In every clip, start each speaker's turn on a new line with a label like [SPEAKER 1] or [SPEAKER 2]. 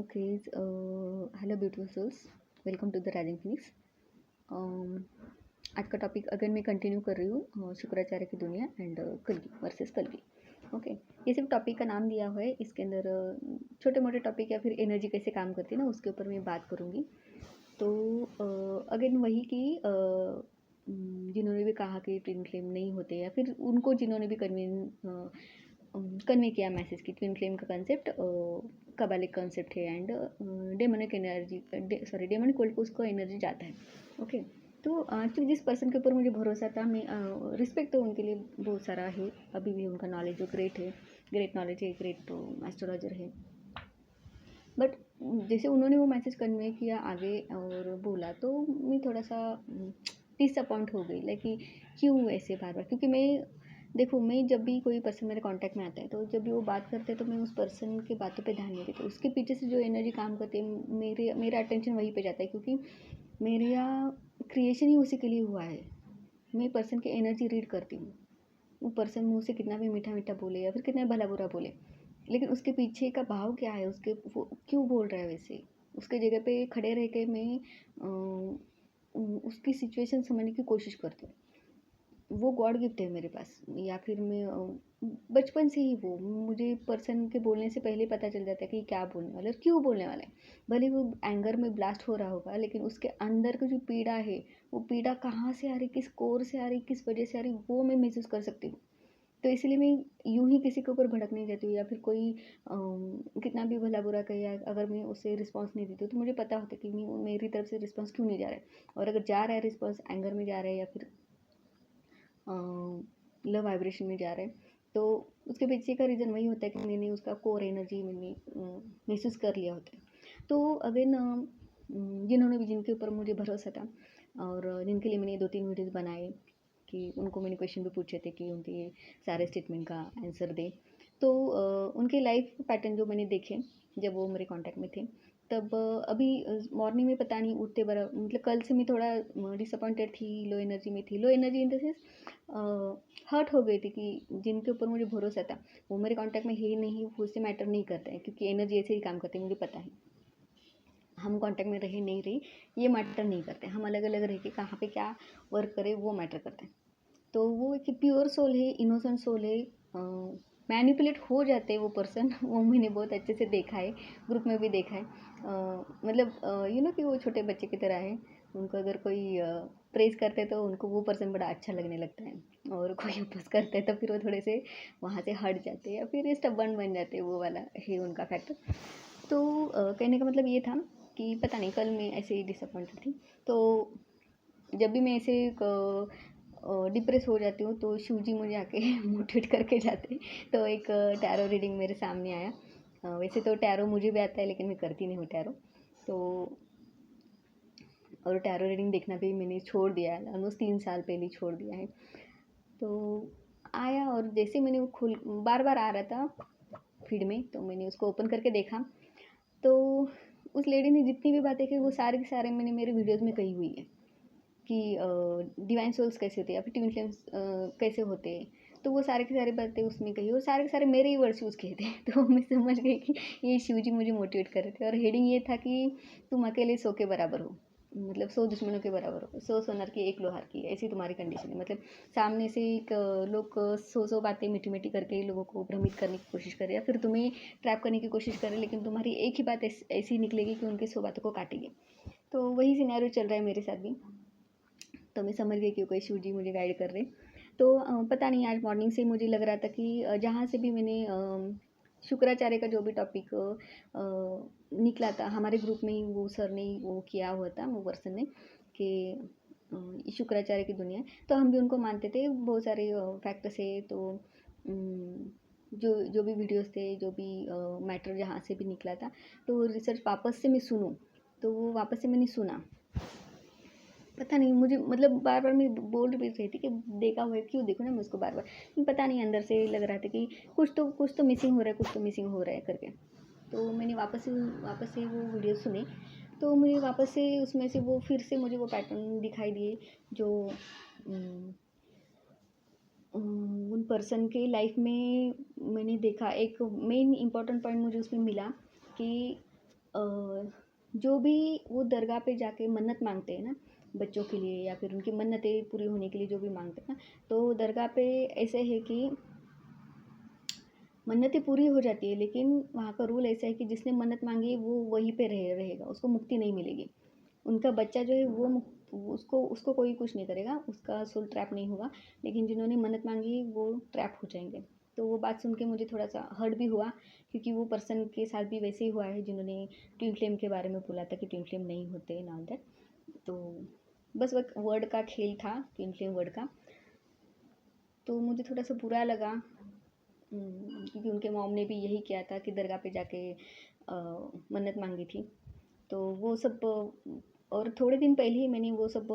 [SPEAKER 1] Okay, hello beautiful souls, welcome to the rising phoenix. आज का topic again मैं continue कर रही हूँ, शुक्राचार्य की दुनिया एंड कल्कि वर्सेस कल्कि। ओके, ये सिर्फ टॉपिक का नाम दिया हुआ है। इसके अंदर छोटे मोटे टॉपिक या फिर एनर्जी कैसे काम करती है ना, उसके ऊपर मैं बात करूँगी। तो अगेन वही कि जिन्होंने भी कहा कि ट्विन फ्लेम नहीं होते, या फिर उनको जिन्होंने भी कन्वे किया मैसेज की ट्विन फ्लेम का कंसेप्ट कबालिक कंसेप्ट है and demonic energy, demonic world को उसको एनर्जी जाता है। ओके, तो एक्चुअली जिस पर्सन के ऊपर मुझे भरोसा था, मैं रिस्पेक्ट तो उनके लिए बहुत सारा है, अभी भी उनका नॉलेज जो ग्रेट है, ग्रेट नॉलेज है, ग्रेट एस्ट्रोलॉजर है। बट जैसे उन्होंने वो मैसेज कन्वे किया आगे और बोला, तो मैं थोड़ा सा डिसअपॉइंट हो गई, लाइक कि क्यों ऐसे बार बार। क्योंकि मैं देखो, मैं जब भी कोई पर्सन मेरे कांटेक्ट में आता है, तो जब भी वो बात करते हैं तो मैं उस पर्सन के बातों पे ध्यान नहीं देती। उसके पीछे से जो एनर्जी काम करती है, मेरा अटेंशन वहीं पे जाता है, क्योंकि मेरा क्रिएशन ही उसी के लिए हुआ है। मैं पर्सन की एनर्जी रीड करती हूँ। वो पर्सन मुँह से कितना भी मीठा मीठा बोले या फिर कितना भला बुरा बोले, लेकिन उसके पीछे का भाव क्या है, उसके वो क्यों बोल रहा है वैसे, उसके जगह पे खड़े रह के मैं उसकी सिचुएशन समझने की कोशिश करती हूँ। वो गॉड गिफ्ट है मेरे पास, या फिर मैं बचपन से ही वो मुझे पर्सन के बोलने से पहले पता चल जाता है कि क्या बोलने वाला है, क्यों बोलने वाला है। भले वो एंगर में ब्लास्ट हो रहा होगा, लेकिन उसके अंदर की जो पीड़ा है, वो पीड़ा कहाँ से आ रही, किस कोर से आ रही, किस वजह से आ रही, वो मैं महसूस कर सकती हूँ। तो इसलिए मैं यूं ही किसी के ऊपर भड़क नहीं जाती हूँ, या फिर कोई कितना भी भला बुरा कहे, अगर मैं उसे रिस्पॉन्स नहीं देती हूँ तो मुझे पता होता है कि मेरी तरफ से रिस्पॉन्स क्यों नहीं जा रहा है। और अगर जा रहा है रिस्पॉन्स एंगर में जा रहा है या फिर लव वाइब्रेशन में जा रहा है, तो उसके पीछे का रीज़न वही होता है कि मैंने उसका कोर एनर्जी मैंने महसूस कर लिया होता है। तो अगेन जिन्होंने भी, जिनके ऊपर मुझे भरोसा था और जिनके लिए मैंने 2-3 वीडियोज़ बनाए, कि उनको मैंने क्वेश्चन भी पूछे थे कि उनके सारे स्टेटमेंट का आंसर दें। तो उनके लाइफ पैटर्न जो मैंने देखे जब वो मेरे कांटेक्ट में थे, तब अभी मॉर्निंग में पता नहीं उठते बरा, मतलब कल से मैं थोड़ा डिसअपॉइंटेड थी, लो एनर्जी में थी। Low energy in the sense hurt हो गई थी कि जिनके ऊपर मुझे भरोसा था वो मेरे कांटेक्ट में है नहीं, वो उससे मैटर नहीं करता है, क्योंकि एनर्जी ऐसे ही काम करती है, मुझे पता है। हम कांटेक्ट में रहे नहीं रही ये मैटर नहीं करते, हम अलग अलग रह के कहाँ पे क्या वर्क करें वो मैटर करते हैं। तो वो एक प्योर सोल है, इनोसेंट सोल है। मैनिपुलेट हो जाते हैं वो पर्सन वो मैंने बहुत अच्छे से देखा है, ग्रुप में भी देखा है। मतलब कि वो छोटे बच्चे की तरह है। उनको अगर कोई प्रेज़ करते हैं तो उनको वो पर्सन बड़ा अच्छा लगने लगता है, और कोई अपोज करते हैं तो फिर वो थोड़े से वहाँ से हट जाते हैं या फिर स्टबर्न बन जाते हैं। वो वाला है उनका फैक्टर। तो कहने का मतलब ये था कि पता नहीं, कल मैं ऐसे ही डिसअपॉइंटेड थी। तो जब भी मैं ऐसे डिप्रेस हो जाती हूँ तो शिव जी मुझे आके मोटिवेट करके जाते। तो एक टैरो रीडिंग मेरे सामने आया। वैसे तो टैरो मुझे भी आता है, लेकिन मैं करती नहीं हूँ टैरो। तो और टैरो रीडिंग देखना भी मैंने छोड़ दिया है, ऑलमोस्ट 3 साल पहले छोड़ दिया है। तो आया, और जैसे मैंने वो बार बार आ रहा था फीड में, तो मैंने उसको ओपन करके देखा। तो उस लेडी ने जितनी भी बातें की वो सारे के सारे मैंने मेरे वीडियोज़ में कही हुई है, कि डिवाइन सोल्स कैसे होते हैं या फिर ट्विन फ्लेम्स कैसे होते हैं। तो वो सारे की सारी बातें उसमें कही, और सारे के सारे मेरे ही वर्ड्स यूज़ किए थे। तो मैं समझ गई कि ये शिव जी मुझे मोटिवेट कर रहे थे। और हेडिंग ये था कि तुम अकेले 100 के बराबर हो, मतलब 100 दुश्मनों के बराबर हो, 100 सोनार की 1 लोहार की, ऐसी तुम्हारी कंडीशन है। मतलब सामने से एक लोग 100 बातें मीठी मीठी करके लोगों को भ्रमित करने की कोशिश करें या फिर तुम्हें ट्रैप करने की कोशिश करें, लेकिन तुम्हारी एक ही बात ऐसी निकलेगी कि उनकी 100 बातों को काटेगी। तो वही सिनेरियो चल रहा है मेरे साथ भी। तो मैं समझ गई कि कोई शिव जी मुझे गाइड कर रहे। तो पता नहीं, आज मॉर्निंग से मुझे लग रहा था कि जहाँ से भी मैंने शुक्राचार्य का जो भी टॉपिक निकला था हमारे ग्रुप में ही, वो सर ने वो किया हुआ था, वो पर्सन ने, कि शुक्राचार्य की दुनिया। तो हम भी उनको मानते थे, बहुत सारे फैक्ट्स है। तो जो जो भी वीडियोस थे, जो भी मैटर जहाँ से भी निकला था, तो रिसर्च वापस से मैं सुनूँ, तो वो वापस से मैंने सुना। पता नहीं मुझे, मतलब बार बार मैं बोल भी रही थी कि देखा हुआ है, क्यों देखूँ ना मैं उसको बार बार, पता नहीं अंदर से लग रहा था कि कुछ तो मिसिंग हो रहा है, कुछ तो मिसिंग हो रहा है करके। तो मैंने वापस से वो वीडियो सुने। तो मुझे वापस से उसमें से वो फिर से मुझे वो पैटर्न दिखाई दिए, जो उन पर्सन के लाइफ में मैंने देखा। एक मेन इम्पॉर्टेंट पॉइंट मुझे उसमें मिला कि जो भी वो दरगाह पे जाके मन्नत मांगते हैं ना बच्चों के लिए, या फिर उनकी मन्नतें पूरी होने के लिए जो भी मांगते हैं ना, तो दरगाह पे ऐसे है कि मन्नतें पूरी हो जाती है, लेकिन वहाँ का रूल ऐसा है कि जिसने मन्नत मांगी है वो वहीं पे रहेगा, उसको मुक्ति नहीं मिलेगी। उनका बच्चा जो है वो उसको उसको कोई कुछ नहीं करेगा, उसका सोल ट्रैप नहीं होगा, लेकिन जिन्होंने मन्नत मांगी वो ट्रैप हो जाएंगे। तो वो बात सुन के मुझे थोड़ा सा हर्ट भी हुआ, क्योंकि वो पर्सन के साथ भी वैसे ही हुआ है जिन्होंने ट्विन फ्लेम के बारे में बोला था कि ट्विन फ्लेम नहीं होते एंड ऑल दैट। तो बस वो वर्ड का खेल था, ट्विन फ्लेम वर्ड का। तो मुझे थोड़ा सा बुरा लगा, क्योंकि उनके मॉम ने भी यही किया था कि दरगाह पे जाके मन्नत मांगी थी। तो वो सब और थोड़े दिन पहले ही मैंने वो सब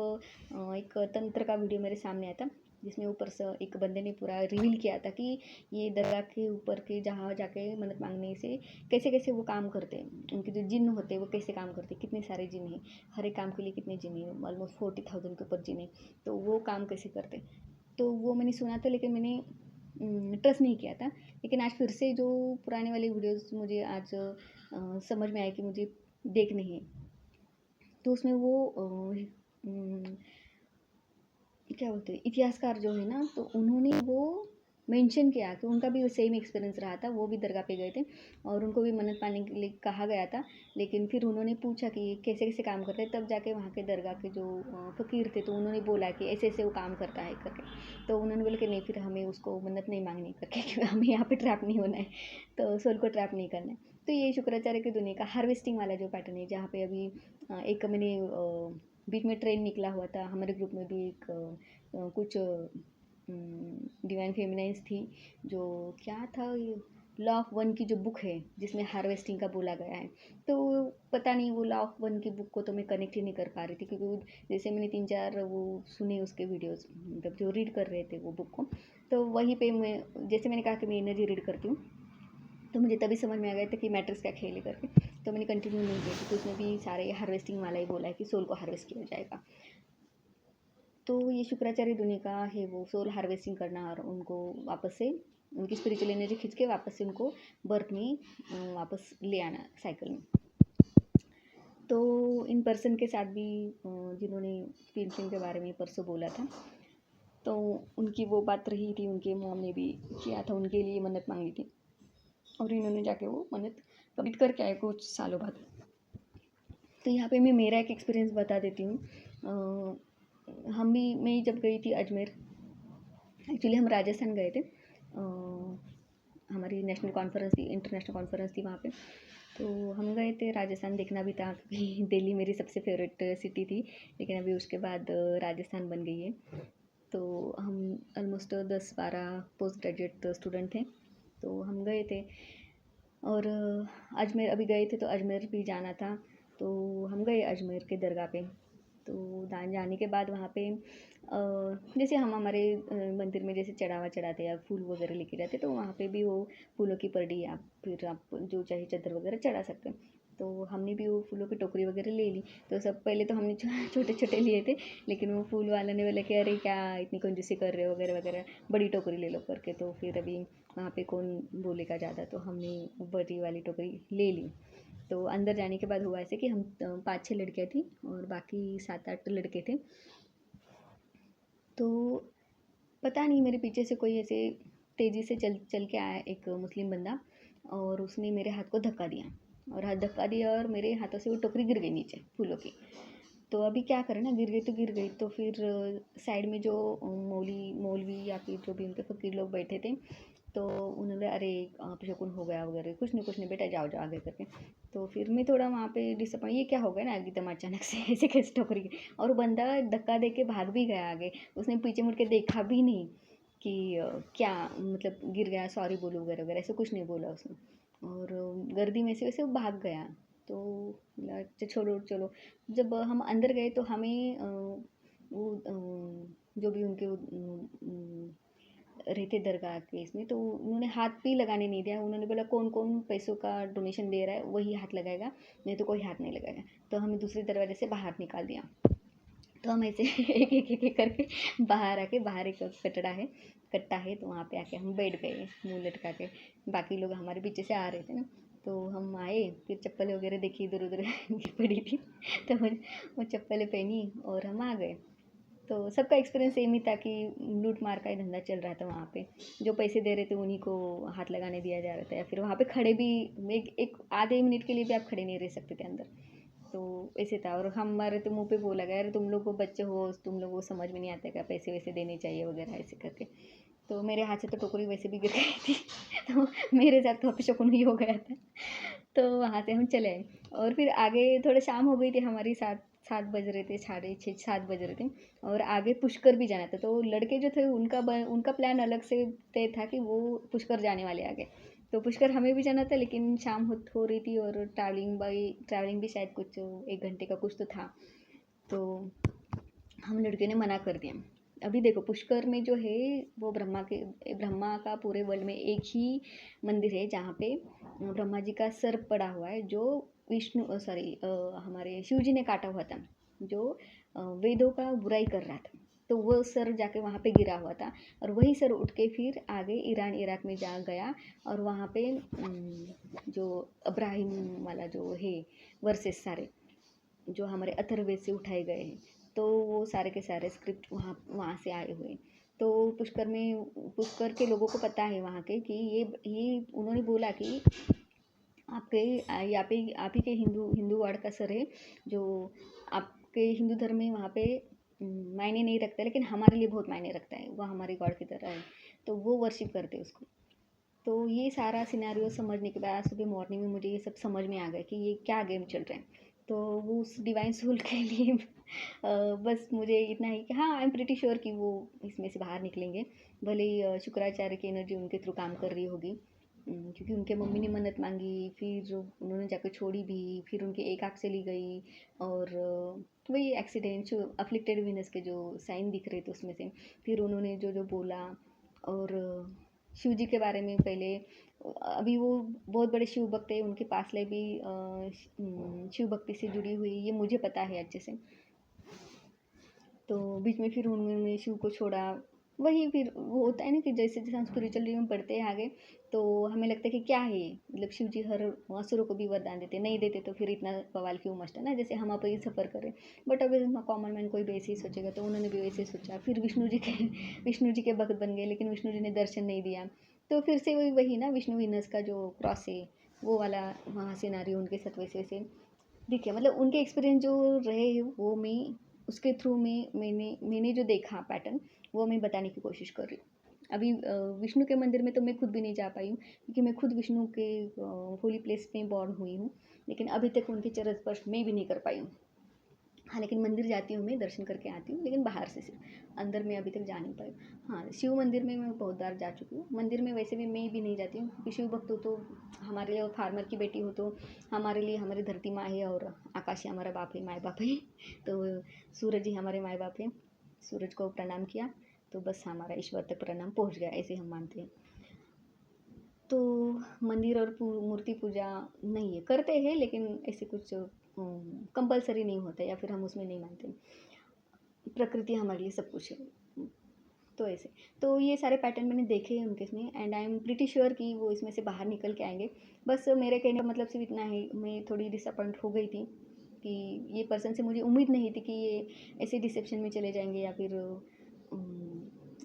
[SPEAKER 1] एक तंत्र का वीडियो मेरे सामने आया था, जिसमें ऊपर से एक बंदे ने पूरा रिवील किया था कि ये दरगाह के ऊपर के जहाँ जाके मन्नत मांगने से कैसे कैसे वो काम करते हैं, उनके जो जिन्न होते हैं वो कैसे काम करते हैं, कितने सारे जिन्न हैं, हर एक काम के लिए कितने जिन्न हैं, ऑलमोस्ट 40,000 के ऊपर जिन्न हैं, तो वो काम कैसे करते हैं। तो वो मैंने सुना था, लेकिन मैंने ट्रस्ट नहीं किया था। लेकिन आज फिर से जो पुराने वाले वीडियोस मुझे आज समझ में आया कि मुझे देखने हैं। तो उसमें वो क्या बोलते हैं, इतिहासकार जो है ना, तो उन्होंने वो मेंशन किया कि उनका भी सेम एक्सपीरियंस रहा था, वो भी दरगाह पे गए थे और उनको भी मन्नत पाने के लिए कहा गया था। लेकिन फिर उन्होंने पूछा कि कैसे कैसे काम करते हैं, तब जाके वहाँ के दरगाह के जो फ़कीर थे तो उन्होंने बोला कि ऐसे ऐसे वो काम करता है करके। तो उन्होंने बोला कि नहीं, फिर हमें उसको मन्नत नहीं मांगनी करके, क्योंकि हमें यहाँ पे ट्रैप नहीं होना है, तो सोल को ट्रैप नहीं करना है। तो ये शुक्राचार्य की दुनिया का हार्वेस्टिंग वाला जो पैटर्न है, जहाँ पे अभी एक मैंने बीच में ट्रेंड निकला हुआ था हमारे ग्रुप में भी, एक कुछ डिवाइन फेमिनाइंस थी, जो क्या था ये, लॉ ऑफ वन की जो बुक है जिसमें हार्वेस्टिंग का बोला गया है। तो पता नहीं, वो लॉ ऑफ वन की बुक को तो मैं कनेक्ट ही नहीं कर पा रही थी, क्योंकि जैसे मैंने 3-4 वो सुने उसके वीडियोस, मतलब जो रीड कर रहे थे वो बुक को, तो वहीं पे मैं, जैसे मैंने कहा कि मैं एनर्जी रीड करती हूँ, तो मुझे तभी समझ में आ गया था कि मैट्रिक्स का खेल है करके। तो मैंने कंटिन्यू नहीं किया, क्योंकि उसमें भी सारे हार्वेस्टिंग वाला ही बोला है कि सोल को हार्वेस्ट किया जाएगा। तो ये शुक्राचार्य दुनिया का है, वो सोल हार्वेस्टिंग करना और उनको वापस से उनकी स्पिरिचुअल एनर्जी खींच के वापस से उनको बर्थ में वापस ले आना साइकिल में। तो इन पर्सन के साथ भी जिन्होंने ट्विन फ्लेम के बारे में परसों बोला था, तो उनकी वो बात रही थी, उनके मॉम ने भी किया था, उनके लिए मन्नत मांगी थी और इन्होंने जाके वो मन्नत कंप्लीट करके आए कुछ सालों बाद। तो यहाँ पे मैं मेरा एक एक्सपीरियंस बता देती हूँ। मैं जब गई थी अजमेर, एक्चुअली हम राजस्थान गए थे, हमारी नेशनल कॉन्फ्रेंस थी, इंटरनेशनल कॉन्फ्रेंस थी वहाँ पे। तो हम गए थे, राजस्थान देखना भी था, क्योंकि दिल्ली मेरी सबसे फेवरेट सिटी थी, लेकिन अभी उसके बाद राजस्थान बन गई है। तो हम ऑलमोस्ट 10-12 पोस्ट ग्रेजुएट स्टूडेंट थे, तो हम गए थे और अजमेर अभी गए थे, तो अजमेर भी जाना था। तो हम गए अजमेर के दरगाह पे। तो जाने के बाद वहाँ पे जैसे हम हमारे मंदिर में जैसे चढ़ावा चढ़ाते या फूल वगैरह लेके जाते, तो वहाँ पे भी वो फूलों की पड़ी, या फिर आप जो चाहे चादर वगैरह चढ़ा सकते हैं। तो हमने भी वो फूलों की टोकरी वगैरह ले ली। तो सब पहले तो हमने छोटे छोटे लिए थे, लेकिन वो फूल वाला ने बोला कि अरे क्या इतनी कंजूसी कर रहे हो वगैरह वगैरह, बड़ी टोकरी ले लो करके। तो फिर अभी वहाँ पे कौन बोलेगा ज़्यादा, तो हमने बड़ी वाली टोकरी ले ली। तो अंदर जाने के बाद हुआ ऐसे कि हम 5-6 लड़कियाँ थी और बाकी 7-8 लड़के थे। तो पता नहीं मेरे पीछे से कोई ऐसे तेज़ी से चल चल के आया एक मुस्लिम बंदा, और उसने मेरे हाथ को धक्का दिया, और हाथ धक्का दिया और मेरे हाथों से वो टोकरी गिर गई नीचे फूलों की। तो अभी क्या करें ना, गिर गई तो गिर गई। तो फिर साइड में जो मौलवी या फिर जो भी उनके फ़कीर लोग बैठे थे, तो उन्होंने अरे अपशकुन हो गया वगैरह, कुछ नहीं बेटा, जाओ जाओ आगे करके। तो फिर मैं थोड़ा वहाँ पे डिसअपॉइंट, ये क्या हो गया ना एकदम अचानक से ऐसे कैसे ठोकरी गई। और वो बंदा धक्का दे के भाग भी गया आगे, उसने पीछे मुड़ के देखा भी नहीं कि क्या मतलब गिर गया, सॉरी बोलो वगैरह वगैरह, ऐसे कुछ नहीं बोला उसने। और गर्दी में से वैसे वो भाग गया। तो बोला, अच्छा छोड़ो चलो। जब हम अंदर गए तो हमें वो जो भी उनके रहते दरगाह के इसमें, तो उन्होंने हाथ भी लगाने नहीं दिया। उन्होंने बोला कौन कौन पैसों का डोनेशन दे रहा है वही हाथ लगाएगा, नहीं तो कोई हाथ नहीं लगाएगा। तो हमें दूसरे दरवाजे से बाहर निकाल दिया। तो हम ऐसे एक करके बाहर आके, बाहर एक कट्टा है, तो वहाँ पे आके हम बैठ गए मुँह लटका के। बाकी लोग हमारे पीछे से आ रहे थे ना, तो हम आए, फिर चप्पलें वगैरह देखी इधर उधर गिर पड़ी थी, तो वो चप्पलें पहनी और हम आ गए। तो सबका एक्सपीरियंस सेम ही था कि लूट मार का ही धंधा चल रहा था वहाँ पे। जो पैसे दे रहे थे उन्हीं को हाथ लगाने दिया जा रहा था, या फिर वहाँ पे खड़े भी एक आधे मिनट के लिए भी आप खड़े नहीं रह सकते थे अंदर। तो ऐसे था। और हमारे तो मुंह पे बोला गया, अरे तुम लोग को बच्चे हो, तुम लोग को समझ में नहीं आता क्या पैसे वैसे देने चाहिए वगैरह ऐसे करके। तो मेरे हाथ से तो टोकरी वैसे भी गिर गई थी तो मेरे साथ तो अपशकुन ही हो गया था। तो वहाँ से हम चले आए और फिर आगे थोड़ा शाम हो गई थी हमारी, 7 बज रहे थे, 6:30 7 बज रहे थे और आगे पुष्कर भी जाना था। तो लड़के जो थे उनका प्लान अलग से तय था कि वो पुष्कर जाने वाले आगे। तो पुष्कर हमें भी जाना था, लेकिन शाम हो रही थी और ट्रैवलिंग भी शायद कुछ 1 घंटे का कुछ तो था। तो हम लड़के ने मना कर दिया। अभी देखो पुष्कर में जो है वो ब्रह्मा का पूरे वर्ल्ड में एक ही मंदिर है जहाँ पे ब्रह्मा जी का सर पड़ा हुआ है, जो हमारे शिव जी ने काटा हुआ था, जो वेदों का बुराई कर रहा था। तो वो सर जाके वहाँ पे गिरा हुआ था और वही सर उठ के फिर आगे ईरान इराक में जा गया और वहाँ पे जो अब्राहिम वाला जो है वर्सेस सारे जो हमारे अथर्ववेद से उठाए गए हैं, तो वो सारे के सारे स्क्रिप्ट वहाँ से आए हुए हैं। तो पुष्कर के लोगों को पता है वहाँ के कि ये उन्होंने बोला कि आपके आप ही के हिंदू वर्ड का सर है, जो आपके हिंदू धर्म में वहाँ पे मायने नहीं रखता, लेकिन हमारे लिए बहुत मायने रखता है, वो हमारे गॉड की तरह है, तो वो वर्शिप करते हैं उसको। तो ये सारा सिनेरियो समझने के बाद सुबह मॉर्निंग में मुझे ये सब समझ में आ गया कि ये क्या गेम चल रहा है। तो वो उस डिवाइन सोल के लिए बस मुझे इतना ही कि हाँ, आई एम प्रिटी श्योर कि वो इसमें से बाहर निकलेंगे। भले ही शुक्राचार्य की एनर्जी उनके थ्रू काम कर रही होगी, क्योंकि उनके मम्मी ने मन्नत मांगी, फिर उन्होंने जाकर छोड़ी भी, फिर उनके एक आँख चली गई और वही एक्सीडेंट जो अफ्लिक्टेड वीनस के जो साइन दिख रहे थे उसमें से, फिर उन्होंने जो जो बोला। और शिव जी के बारे में पहले, अभी वो बहुत बड़े शिव भक्त है, उनके पास ले भी शिव भक्ति से जुड़ी हुई ये मुझे पता है अच्छे से। तो बीच में फिर उन्होंने शिव को छोड़ा। वही फिर वो होता है ना कि जैसे जैसे हम स्पिरिचुअल में पढ़ते हैं आगे, तो हमें लगता है कि क्या है ये, मतलब शिव जी हर असुरों को भी वरदान देते, नहीं देते तो फिर इतना बवाल क्यों मचता ना, जैसे हम आप ये सफ़र करें। बट अगर कॉमन मैन कोई भी ऐसे ही सोचेगा, तो उन्होंने भी वैसे ही सोचा। फिर विष्णु जी के भक्त बन गए, लेकिन विष्णु जी ने दर्शन नहीं दिया। तो फिर से वही ना, विष्णु विनस का जो क्रॉस है वो वाला वहाँ सिनारियो उनके साथ वैसे वैसे दिखे। मतलब उनके एक्सपीरियंस जो रहे वो मैं उसके थ्रू में मैंने जो देखा पैटर्न, वो मैं बताने की कोशिश कर रही हूँ। अभी विष्णु के मंदिर में तो मैं खुद भी नहीं जा पाई हूँ, क्योंकि मैं खुद विष्णु के होली प्लेस में बॉर्न हुई हूँ, लेकिन अभी तक उनके चरण स्पर्श मैं भी नहीं कर पाई हूँ। हाँ, लेकिन मंदिर जाती हूँ, मैं दर्शन करके आती हूँ, लेकिन बाहर से सिर्फ, अंदर में अभी तक जा नहीं पाई। हाँ, शिव मंदिर में मैं बहुत बार जा चुकी हूँ। मंदिर में वैसे भी मैं भी नहीं जाती हूँ, क्योंकि शिव भक्त हो तो हमारे लिए, फार्मर की बेटी हो तो हमारे लिए हमारी धरती माँ है और आकाश ही हमारा बाप है, माए बाप है। तो सूरज ही हमारे माए बाप है। सूरज को प्रणाम किया तो बस हमारा ईश्वर तक प्रणाम पहुँच गया, ऐसे हम मानते हैं। तो मंदिर और मूर्ति पूजा नहीं है, करते हैं, लेकिन ऐसे कुछ कंपलसरी नहीं होता, या फिर हम उसमें नहीं मानते। प्रकृति हमारे लिए सब कुछ है। तो ऐसे, तो ये सारे पैटर्न मैंने देखे हैं उनके इसमें, and I am pretty sure कि वो इसमें से बाहर निकल के आएंगे। बस मेरे कहने का मतलब सिर्फ इतना है, मैं थोड़ी डिसअपॉइंट हो गई थी कि ये पर्सन से मुझे उम्मीद नहीं थी कि ये ऐसे डिसेप्शन में चले जाएंगे, या फिर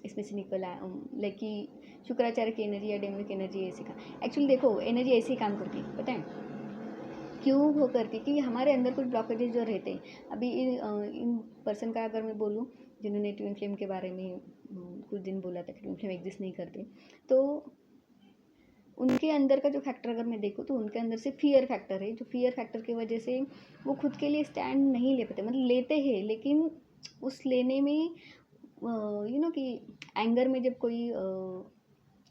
[SPEAKER 1] इसमें से निकल आए, लाइक कि शुक्राचार्य की एनर्जी या डेमनिक एनर्जी ऐसे का। एक्चुअली देखो, एनर्जी ऐसे ही काम करती है, पता है क्यों वो करती, कि हमारे अंदर कुछ ब्लॉकेजेस जो रहते हैं। अभी इन पर्सन का अगर मैं बोलूँ, जिन्होंने ट्विन फ्लेम के बारे में कुछ दिन बोला था कि ट्विन फ्लेम एग्जिस्ट नहीं करते, तो उनके अंदर का जो फैक्टर अगर मैं देखूँ, तो उनके अंदर से फियर फैक्टर है, जो फियर फैक्टर की वजह से वो खुद के लिए स्टैंड नहीं ले पाते। मतलब लेते हैं, लेकिन उस लेने में कि एंगर में जब कोई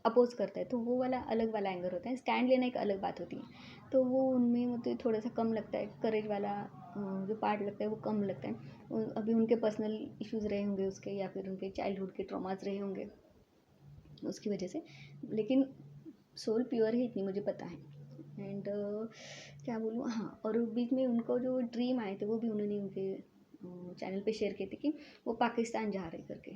[SPEAKER 1] अपोज करता है, तो वो वाला अलग वाला एंगर होता है, स्टैंड लेना एक अलग बात होती है। तो वो उनमें मतलब थोड़ा सा कम लगता है, करेज वाला जो पार्ट लगता है वो कम लगता है। अभी उनके पर्सनल इश्यूज़ रहे होंगे उसके, या फिर उनके चाइल्डहुड के ट्रॉमास रहे होंगे उसकी वजह से, लेकिन सोल प्योर है, इतनी मुझे पता है। एंड क्या बोलूँ, हाँ, और बीच में उनको जो ड्रीम आए थे, वो भी उन्होंने उनके चैनल पे शेयर किए थे कि वो पाकिस्तान जा रहे करके।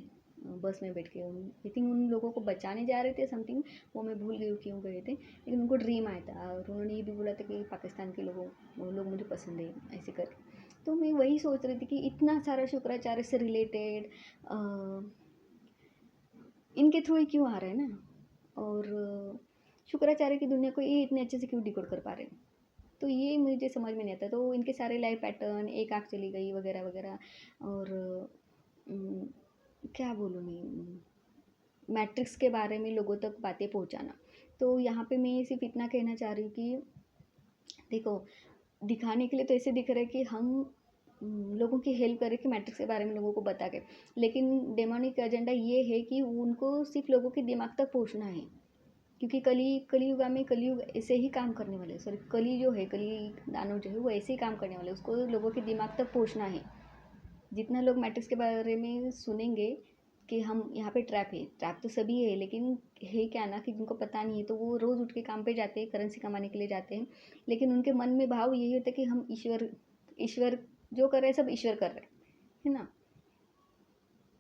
[SPEAKER 1] बस में बैठ के आई थिंक उन लोगों को बचाने जा रहे थे समथिंग, वो मैं भूल गई क्यों गए थे, लेकिन उनको ड्रीम आया था और उन्होंने ये भी बोला था कि पाकिस्तान के वो लोग मुझे पसंद है ऐसे करके। तो मैं वही सोच रही थी कि इतना सारा शुक्राचार्य से रिलेटेड इनके थ्रू ही क्यों आ रहा है ना, और शुक्राचार्य की दुनिया को ये इतने अच्छे से क्यों डिकोड कर पा रहे हैं। तो ये मुझे समझ में नहीं आता। तो इनके सारे लाइफ पैटर्न, एक आँख चली गई वगैरह वगैरह, और उम, क्या बोलूँ मैं, मैट्रिक्स के बारे में लोगों तक बातें पहुँचाना। तो यहाँ पे मैं सिर्फ इतना कहना चाह रही हूँ कि देखो, दिखाने के लिए तो ऐसे दिख रहा है कि हम लोगों की हेल्प करें कि मैट्रिक्स के बारे में लोगों को बता के, लेकिन डेमोनिक एजेंडा ये है कि उनको सिर्फ लोगों के दिमाग तक पहुँचना है। क्योंकि कलियुगा में कलियुग ऐसे ही काम करने वाले हैं, सॉरी कली जो है, कली दानव जो है वो ऐसे ही काम करने वाले हैं, उसको लोगों के दिमाग तक पहुँचना है। जितना लोग मैट्रिक्स के बारे में सुनेंगे कि हम यहाँ पे ट्रैप है, ट्रैप तो सभी है, लेकिन है क्या ना कि जिनको पता नहीं है तो वो रोज़ उठ के काम पे जाते हैं, करेंसी कमाने के लिए जाते हैं, लेकिन उनके मन में भाव यही होता है कि हम ईश्वर ईश्वर जो कर रहे हैं सब ईश्वर कर रहे हैं, है ना।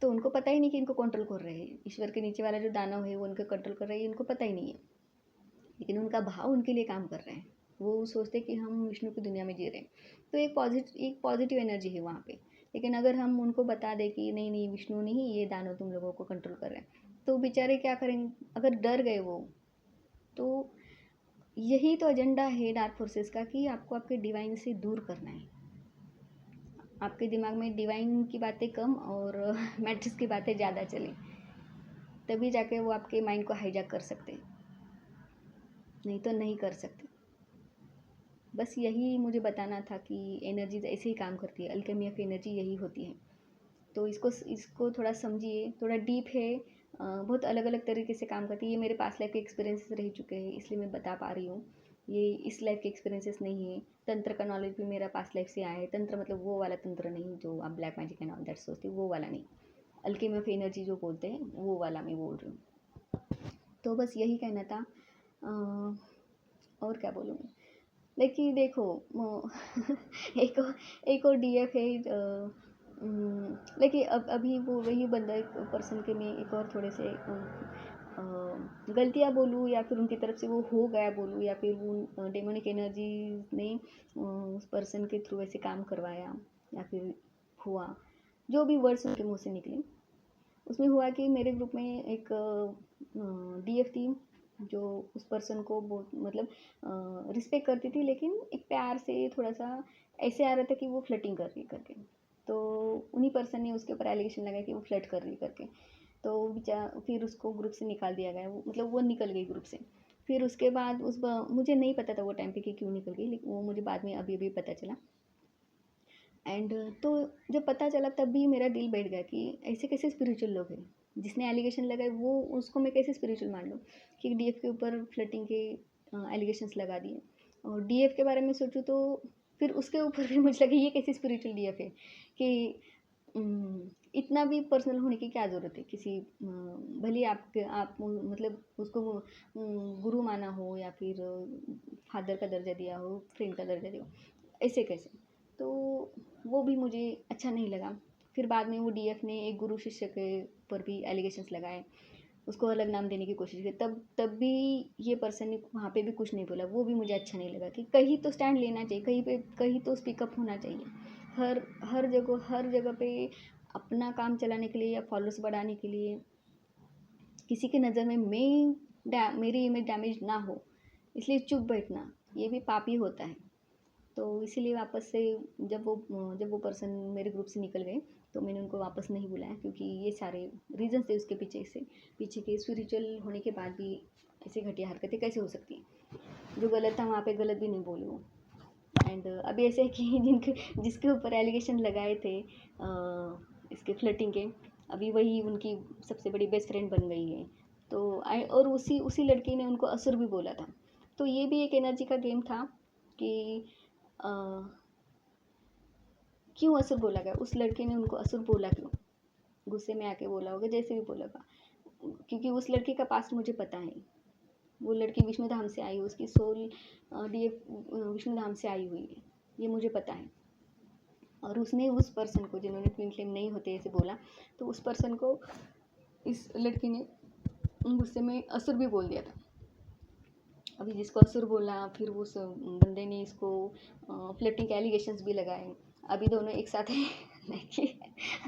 [SPEAKER 1] तो उनको पता ही नहीं कि इनको कंट्रोल कर रहे हैं, ईश्वर के नीचे वाला जो दानव है वो उनको कंट्रोल कर रहा है, इनको पता ही नहीं है, लेकिन उनका भाव उनके लिए काम कर रहे हैं। वो सोचते कि हम विष्णु की दुनिया में जी रहे हैं। तो एक पॉजिटिव एनर्जी है वहाँ पे। लेकिन अगर हम उनको बता दें कि नहीं नहीं विष्णु नहीं, ये दानव तुम लोगों को कंट्रोल कर रहे हैं, तो बेचारे क्या करेंगे, अगर डर गए वो, तो यही तो एजेंडा है डार्क फोर्सेस का कि आपको आपके डिवाइन से दूर करना है। आपके दिमाग में डिवाइन की बातें कम और मैट्रिक्स की बातें ज़्यादा चलें, तभी जाके वो आपके माइंड को हाईजैक कर सकते हैं, नहीं तो नहीं कर सकते। बस यही मुझे बताना था कि एनर्जी ऐसे ही काम करती है, अल्केमी ऑफ एनर्जी यही होती है। तो इसको थोड़ा समझिए, थोड़ा डीप है, बहुत अलग अलग तरीके से काम करती है। ये मेरे पास्ट लाइफ के एक्सपीरियंसेस रह चुके हैं, इसलिए मैं बता पा रही हूँ। ये इस लाइफ के एक्सपीरियंसेस नहीं है। तंत्र का नॉलेज भी मेरा पास्ट लाइफ से आया है। तंत्र मतलब वो वाला तंत्र नहीं जो आप black magic and all that सोचते, वो वाला नहीं। अल्केमी ऑफ एनर्जी जो बोलते हैं वो वाला मैं बोल रही हूँ। तो बस यही कहना था। और क्या बोलूँ मैं, लेकिन देखो एक और डीएफ है, लेकिन अब अभी वो वही बंदा एक पर्सन के में एक और थोड़े से गलतियाँ बोलूँ, या फिर उनकी तरफ से वो हो गया बोलूँ, या फिर वो डेमोनिक एनर्जी ने उस पर्सन के थ्रू ऐसे काम करवाया, या फिर हुआ जो भी वर्ड्स उनके मुँह से निकले। उसमें हुआ कि मेरे ग्रुप में एक डीएफ थी जो उस पर्सन को बहुत मतलब रिस्पेक्ट करती थी, लेकिन एक प्यार से थोड़ा सा ऐसे आ रहा था कि वो फ्लर्टिंग कर रही करके। तो उन्हीं पर्सन ने उसके ऊपर एलिगेशन लगाया कि वो फ्लर्ट कर रही करके। तो फिर उसको ग्रुप से निकाल दिया गया, वो मतलब वो निकल गई ग्रुप से। फिर उसके बाद मुझे नहीं पता था वो टाइम पे कि क्यों निकल गई, लेकिन वो मुझे बाद में अभी अभी पता चला। एंड तो जब पता चला तब भी मेरा दिल बैठ गया कि ऐसे कैसे स्पिरिचुअल लोग हैं, जिसने एलिगेशन लगाए वो उसको मैं कैसे स्पिरिचुअल मान लूँ कि डीएफ के ऊपर फ्लर्टिंग के एलिगेशंस लगा दिए। और डीएफ के बारे में सोचूँ तो फिर उसके ऊपर भी मुझे लगा ये कैसी स्पिरिचुअल डीएफ है कि इतना भी पर्सनल होने की क्या ज़रूरत है किसी, भले आप मतलब उसको गुरु माना हो या फिर फादर का दर्जा दिया हो, फ्रेंड का दर्जा दिया हो, ऐसे कैसे। तो वो भी मुझे अच्छा नहीं लगा। फिर बाद में वो डीएफ ने एक गुरु शिष्य के पर भी एलिगेशंस लगाए, उसको अलग नाम देने की कोशिश की, तब भी ये पर्सन ने वहाँ पे भी कुछ नहीं बोला। वो भी मुझे अच्छा नहीं लगा कि कहीं तो स्टैंड लेना चाहिए, कहीं तो स्पीकअप होना चाहिए। हर जगह पे अपना काम चलाने के लिए या फॉलोअर्स बढ़ाने के लिए किसी की नज़र में मेरी इमेज डैमेज ना हो, इसलिए चुप बैठना ये भी पाप ही होता है। तो इसीलिए वापस से जब वो पर्सन मेरे ग्रुप से निकल गए तो मैंने उनको वापस नहीं बुलाया, क्योंकि ये सारे रीजंस थे उसके पीछे के स्पिरिचुअल होने के बाद भी ऐसी घटिया हरकतें कैसे हो सकती हैं। जो गलत था वहाँ पे गलत भी नहीं बोले वो। एंड अभी ऐसे है कि जिसके ऊपर एलिगेशन लगाए थे इसके फ्लर्टिंग के, अभी वही उनकी सबसे बड़ी बेस्ट फ्रेंड बन गई है। तो और उसी लड़की ने उनको असुर भी बोला था। तो ये भी एक एनर्जी का गेम था कि क्यों असुर बोला गया, उस लड़के ने उनको असुर बोला क्यों, गुस्से में आके बोला होगा, जैसे भी बोला होगा, क्योंकि उस लड़की का पास्ट मुझे पता है। वो लड़की विष्णु धाम से आई हुई, उसकी सोल डीएफ विष्णु धाम से आई हुई है, ये मुझे पता है। और उसने उस पर्सन को, जिन्होंने ट्विन फ्लेम नहीं होते ऐसे बोला, तो उस पर्सन को इस लड़की ने गुस्से में असुर भी बोल दिया था। अभी जिसको असुर बोला, फिर उस बंदे ने इसको फ्लर्टिंग एलिगेशंस भी लगाए। अभी दोनों एक साथ हैं देखिए,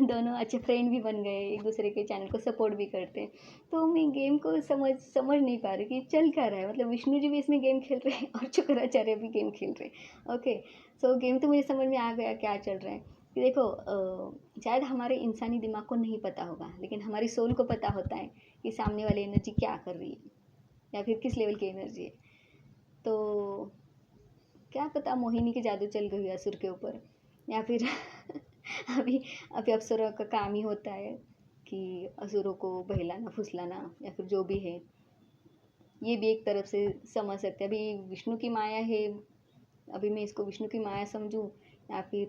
[SPEAKER 1] दोनों अच्छे फ्रेंड भी बन गए, एक दूसरे के चैनल को सपोर्ट भी करते हैं। तो मैं गेम को समझ नहीं पा रही कि चल क्या रहा है, मतलब विष्णु जी भी इसमें गेम खेल रहे हैं और शुक्राचार्य भी गेम खेल रहे हैं। ओके, सो गेम तो मुझे समझ में आ गया क्या चल रहा है कि देखो, शायद हमारे इंसानी दिमाग को नहीं पता होगा, लेकिन हमारी सोल को पता होता है कि सामने वाली एनर्जी क्या कर रही है या फिर किस लेवल की एनर्जी है। तो क्या पता मोहिनी की जादू चल गई असुर के ऊपर, या फिर अभी अभी अप्सरा का काम ही होता है कि असुरों को बहलाना फुसलाना, या फिर जो भी है। ये भी एक तरफ से समझ सकते हैं। अभी विष्णु की माया है, अभी मैं इसको विष्णु की माया समझूं या फिर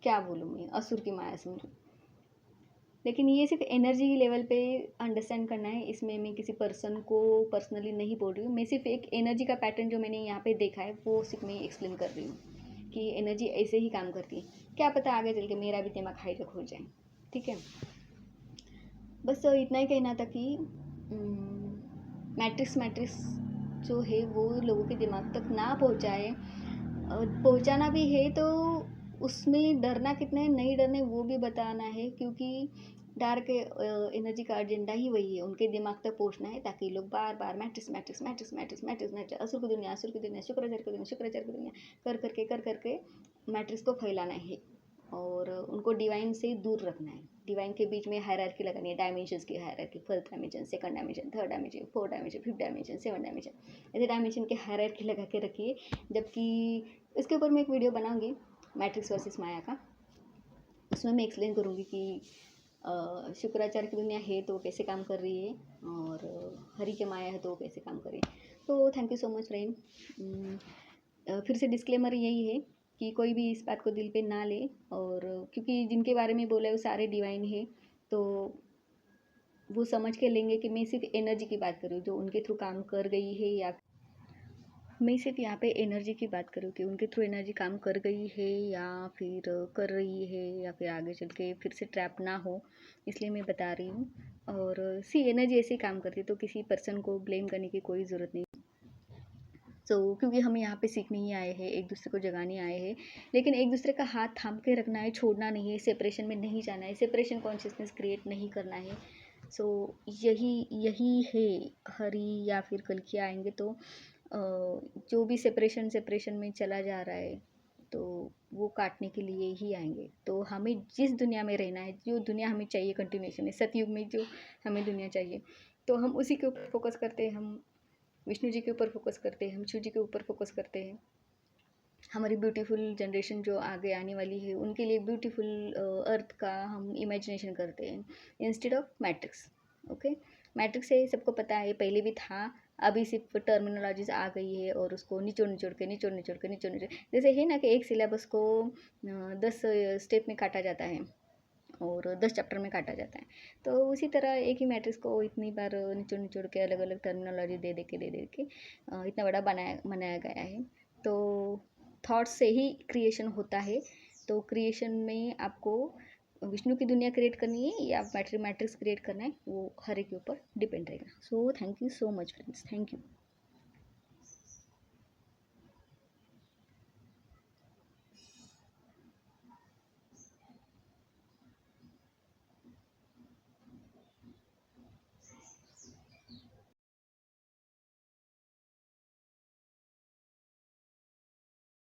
[SPEAKER 1] क्या बोलूँ, मैं असुर की माया समझूं। लेकिन ये सिर्फ एनर्जी लेवल पे अंडरस्टैंड करना है, इसमें मैं किसी पर्सन को पर्सनली नहीं बोल रही हूँ। मैं सिर्फ एक एनर्जी का पैटर्न जो मैंने यहाँ पे देखा है वो सिर्फ मैं एक्सप्लेन कर रही हूँ कि एनर्जी ऐसे ही काम करती है। क्या पता आगे चल के मेरा भी दिमाग हाईजैक हो जाए। ठीक है, बस इतना ही कहना था कि मैट्रिक्स जो है वो लोगों के दिमाग तक ना पहुँचाए, पहुँचाना भी है तो उसमें डरना कितना है, नहीं डरना है वो भी बताना है, क्योंकि डार्क एनर्जी का एजेंडा ही वही है, उनके दिमाग तक पहुँचना है ताकि लोग बार बार मैट्रिक्स असुर की दुनिया शुक्राचार्य की दुनिया कर करके मैट्रिक्स को फैलाना है और उनको डिवाइन से दूर रखना है। डिवाइन के बीच में हायरार्की लगानी है, डायमेंशंस की hierarchy, first dimension, second dimension, third dimension, fourth dimension, fifth dimension, seven dimension, ऐसे डायमेंशन की हायरार्की लगा के रखिए। जबकि इसके ऊपर मैं एक वीडियो बनाऊंगी मैट्रिक्स वर्सेस माया का, उसमें मैं एक्सप्लेन करूँगी कि शुक्राचार्य की दुनिया है तो कैसे काम कर रही है और हरि के माया है तो कैसे काम कर रही है। तो thank you so much friend. फिर से डिस्क्लेमर यही है कि कोई भी इस बात को दिल पे ना ले, और क्योंकि जिनके बारे में बोला है वो सारे डिवाइन है, तो वो समझ के लेंगे कि मैं सिर्फ एनर्जी की बात कर रही हूँ जो उनके थ्रू काम कर गई है, या मैं सिर्फ यहाँ पे एनर्जी की बात करूँ कि उनके थ्रू एनर्जी काम कर गई है या फिर कर रही है, या फिर आगे चल के फिर से ट्रैप ना हो, इसलिए मैं बता रही हूँ। और सी एनर्जी ऐसे ही काम करती है तो किसी पर्सन को ब्लेम करने की कोई ज़रूरत नहीं। क्योंकि हम यहाँ पे सीखने ही आए हैं, एक दूसरे को जगाने आए हैं, लेकिन एक दूसरे का हाथ थाम के रखना है, छोड़ना नहीं है, सेपरेशन में नहीं जाना है, सेपरेशन कॉन्शियसनेस क्रिएट नहीं करना है। यही यही है। हरी या फिर कल की आएंगे तो जो भी सेपरेशन में चला जा रहा है तो वो काटने के लिए ही आएंगे। तो हमें जिस दुनिया में रहना है, जो दुनिया हमें चाहिए कंटिन्यूशन में, सतयुग में जो हमें दुनिया चाहिए, तो हम उसी के ऊपर फोकस करते हैं। हम विष्णु जी के ऊपर फोकस करते हैं, हम शिव जी के ऊपर फोकस करते हैं। हमारी ब्यूटीफुल जनरेशन जो आगे आने वाली है उनके लिए ब्यूटीफुल अर्थ का हम इमेजिनेशन करते हैं instead of matrix. Okay, matrix है सबको पता है, पहले भी था, अभी सिर्फ टर्मिनोलॉजीज आ गई है और उसको निचोड़ जैसे है ना कि एक सिलेबस को 10 स्टेप में काटा जाता है और 10 चैप्टर में काटा जाता है, तो उसी तरह एक ही मैट्रिक्स को इतनी बार निचोड़ के अलग अलग टर्मिनोलॉजी दे दे के इतना बड़ा बनाया गया है। तो थॉट्स से ही क्रिएशन होता है, तो क्रिएशन में आपको विष्णु की दुनिया क्रिएट करनी है या मैट्रिक्स क्रिएट करना है, वो हर एक के ऊपर डिपेंड रहेगा। So thank you so much friends, thank you.